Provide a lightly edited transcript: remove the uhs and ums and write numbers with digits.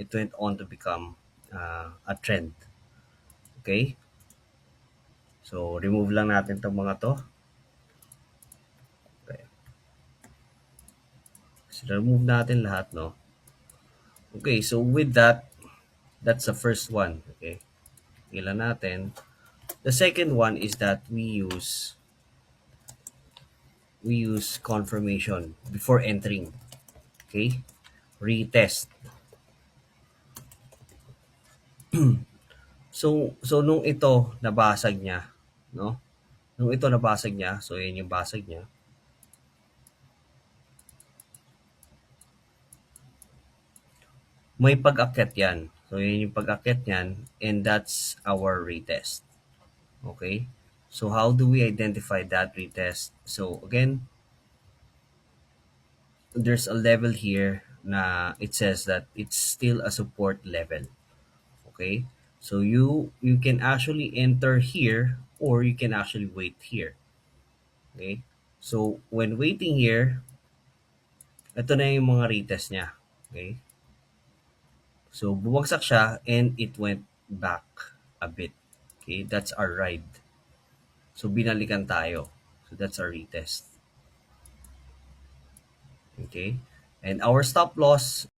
it went on to become a trend. Okay? So, remove lang natin itong mga to. Okay. So, remove natin lahat, no? Okay, so with that, that's the first one. Okay? Ilan natin. The second one is that we use confirmation before entering. Okay? Retest. So nung ito nabasag niya, no? Nung ito nabasag niya, so yan yung basag niya. May pag-akyat yan. So yan yung pag-akyat niyan, and that's our retest. Okay? So how do we identify that retest? So again, there's a level here na it says that it's still a support level. Okay? So you can actually enter here or you can actually wait here. Okay? So when waiting here, ito na yung mga retest niya. Okay? So bumagsak siya and it went back a bit. Okay? That's our ride. So binalikan tayo. So that's our retest. Okay? And our stop loss